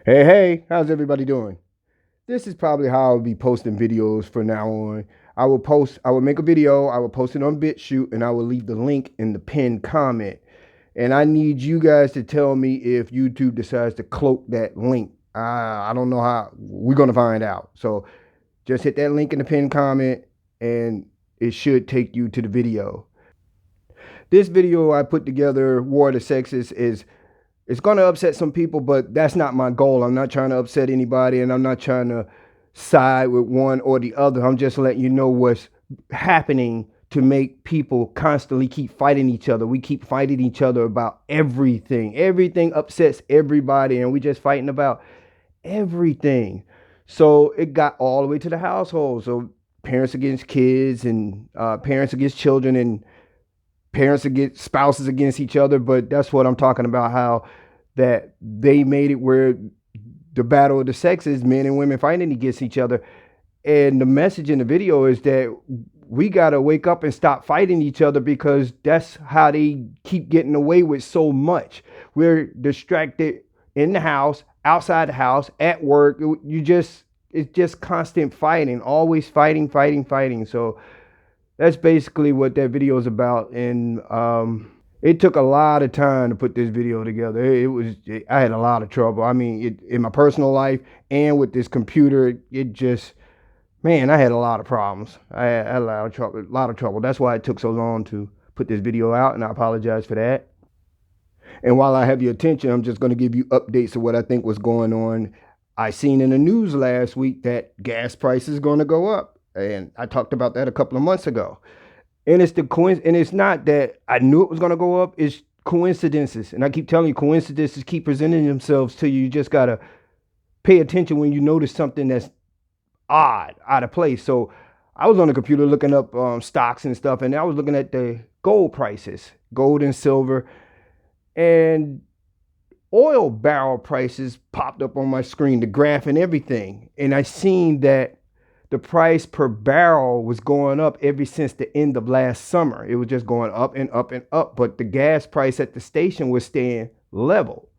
Hey, how's everybody doing? This is probably how I'll be posting videos from now on. I will make a video, I will post it on BitChute, and I will leave the link in the pinned comment. And I need you guys to tell me if YouTube decides to cloak that link. I don't know how, we're going to find out. So just hit that link in the pinned comment and it should take you to the video. This video I put together, War of the Sexes, is it's going to upset some people, but that's not my goal. I'm not trying to upset anybody, and I'm not trying to side with one or the other. I'm just letting you know what's happening to make people constantly keep fighting each other. We keep fighting each other about everything. Everything upsets everybody, and we just fighting about everything. So it got all the way to the household. So parents against kids, and parents against children, and parents against spouses against each other. But that's what I'm talking about, how that they made it where the battle of the sexes, men and women fighting against each other. And the message in the video is that we got to wake up and stop fighting each other, because that's how they keep getting away with so much. We're distracted in the house, outside the house, at work. It's just constant fighting, always fighting. So that's basically what that video is about. And it took a lot of time to put this video together. I had a lot of trouble. I mean, in my personal life and with this computer, man, I had a lot of problems. I had a lot of trouble. That's why it took so long to put this video out, and I apologize for that. And while I have your attention, I'm just going to give you updates of what I think was going on. I seen in the news last week that gas prices is going to go up. And I talked about that a couple of months ago. And it's not that I knew it was going to go up. It's coincidences. And I keep telling you, coincidences keep presenting themselves to you. You just got to pay attention when you notice something that's odd, out of place. So I was on the computer looking up stocks and stuff, and I was looking at the gold prices, gold and silver, and oil barrel prices popped up on my screen, the graph and everything. And I seen that the price per barrel was going up ever since the end of last summer. It was just going up and up and up, but the gas price at the station was staying level.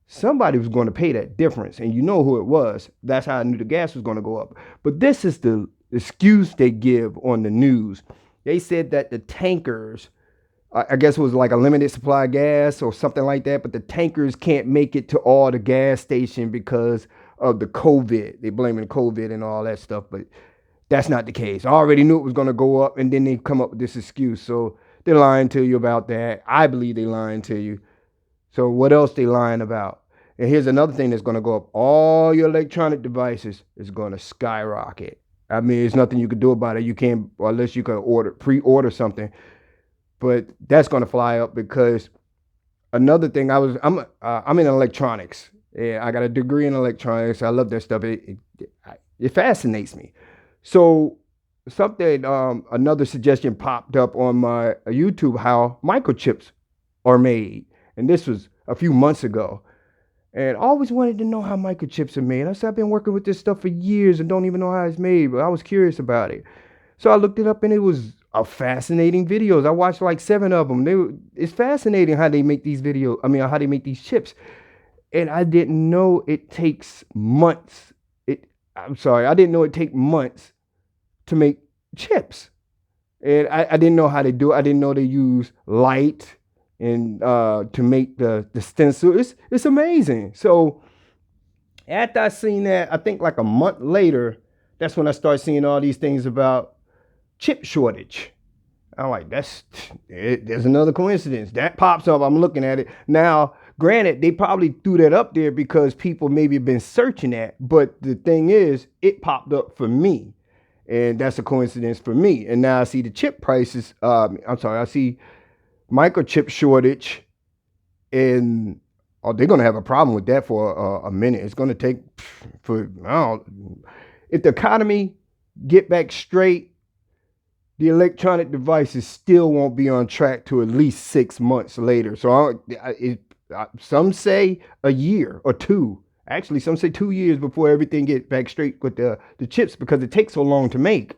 Somebody was going to pay that difference, and you know who it was. That's how I knew the gas was going to go up. But this is the excuse they give on the news. They said that the tankers, I guess it was like a limited supply of gas or something like that, but the tankers can't make it to all the gas station because of the COVID. They blaming COVID and all that stuff, but that's not the case. I already knew it was going to go up, and then they come up with this excuse. So they're lying to you about that. I believe they're lying to you. So what else they lying about? And here's another thing that's going to go up. All your electronic devices is going to skyrocket. I mean, there's nothing you can do about it. You can't, unless you can pre-order something. But that's going to fly up, because another thing, I'm in electronics. Yeah, I got a degree in electronics. I love that stuff. It fascinates me. So another suggestion popped up on my YouTube, how microchips are made. And this was a few months ago. And I always wanted to know how microchips are made. I said, I've been working with this stuff for years and don't even know how it's made, but I was curious about it. So I looked it up, and it was a fascinating videos. I watched like 7 of them. It's fascinating how they make these videos. I mean, how they make these chips. And I didn't know it takes months. I didn't know it take months to make chips. And I didn't know how they do it. I didn't know they use light and to make the stencil. It's amazing. So after I seen that, I think like a month later, that's when I started seeing all these things about chip shortage. I'm like, there's another coincidence. That pops up. I'm looking at it. Now, granted, they probably threw that up there because people maybe have been searching that. But the thing is, it popped up for me. And that's a coincidence for me. And now I see the chip prices. I see microchip shortage. And they're going to have a problem with that for a minute. It's going to take if the economy get back straight, the electronic devices still won't be on track to at least 6 months later. So some say a year or 2. Actually, some say 2 years before everything gets back straight with the chips, because it takes so long to make.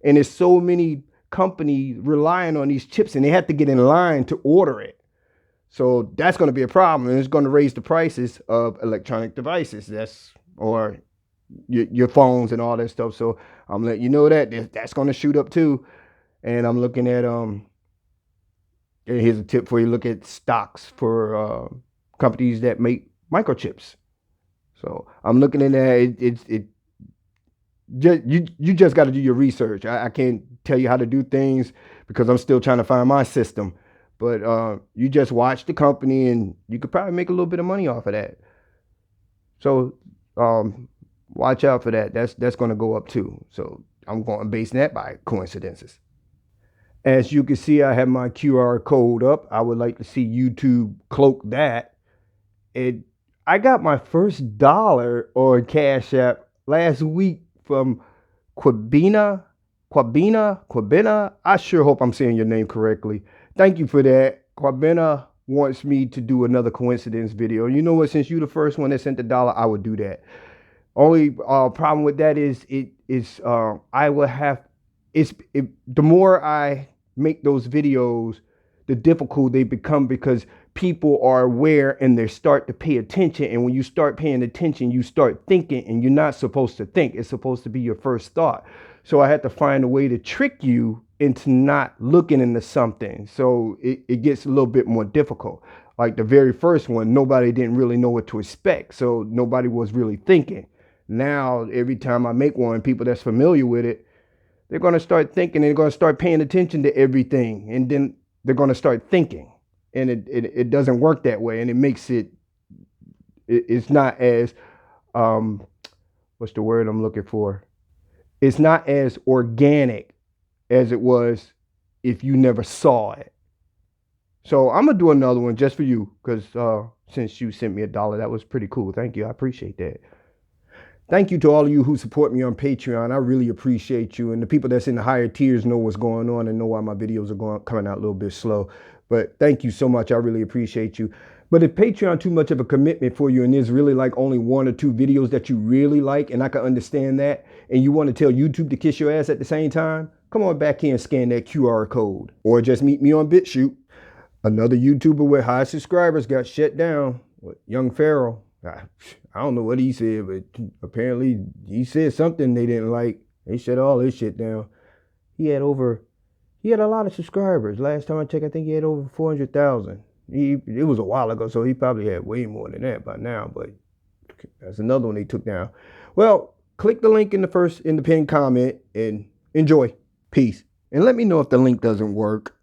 And there's so many companies relying on these chips, and they have to get in line to order it. So that's going to be a problem, and it's going to raise the prices of electronic devices. Or your phones and all that stuff. So I'm letting you know that's going to shoot up too. And I'm looking at here's a tip for you: look at stocks for companies that make microchips. So I'm looking at that. You just got to do your research. I can't tell you how to do things because I'm still trying to find my system. But you just watch the company, and you could probably make a little bit of money off of that. So watch out for that. That's going to go up too. So I'm going to base that by coincidences. As you can see, I have my QR code up. I would like to see YouTube cloak that. I got my first dollar on Cash App last week from Quabina. I sure hope I'm saying your name correctly. Thank you for that. Quabina wants me to do another coincidence video. You know what? Since you the first one that sent the dollar, I would do that. Only problem with that is I will have the more I make those videos, the difficult they become because people are aware and they start to pay attention. And when you start paying attention, you start thinking, and you're not supposed to think. It's supposed to be your first thought. So I had to find a way to trick you into not looking into something. So it gets a little bit more difficult. Like the very first one, nobody didn't really know what to expect. So nobody was really thinking. Now, every time I make one, people that's familiar with it, they're going to start thinking, they're going to start paying attention to everything. And then they're going to start thinking. And it doesn't work that way. And it makes it's not as, what's the word I'm looking for? It's not as organic as it was if you never saw it. So I'm going to do another one just for you because since you sent me $1, that was pretty cool. Thank you. I appreciate that. Thank you to all of you who support me on Patreon. I really appreciate you. And the people that's in the higher tiers know what's going on and know why my videos are coming out a little bit slow. But thank you so much. I really appreciate you. But if Patreon too much of a commitment for you and there's really like only 1 or 2 videos that you really like, and I can understand that, and you want to tell YouTube to kiss your ass at the same time, come on back here and scan that QR code. Or just meet me on BitChute. Another YouTuber with high subscribers got shut down. Young Pharaoh. I don't know what he said, but apparently he said something they didn't like. They shut all his shit down. He had a lot of subscribers. Last time I checked, I think he had over 400,000. It was a while ago, so he probably had way more than that by now, but that's another one they took down. Well, click the link in the pinned comment and enjoy. Peace. And let me know if the link doesn't work.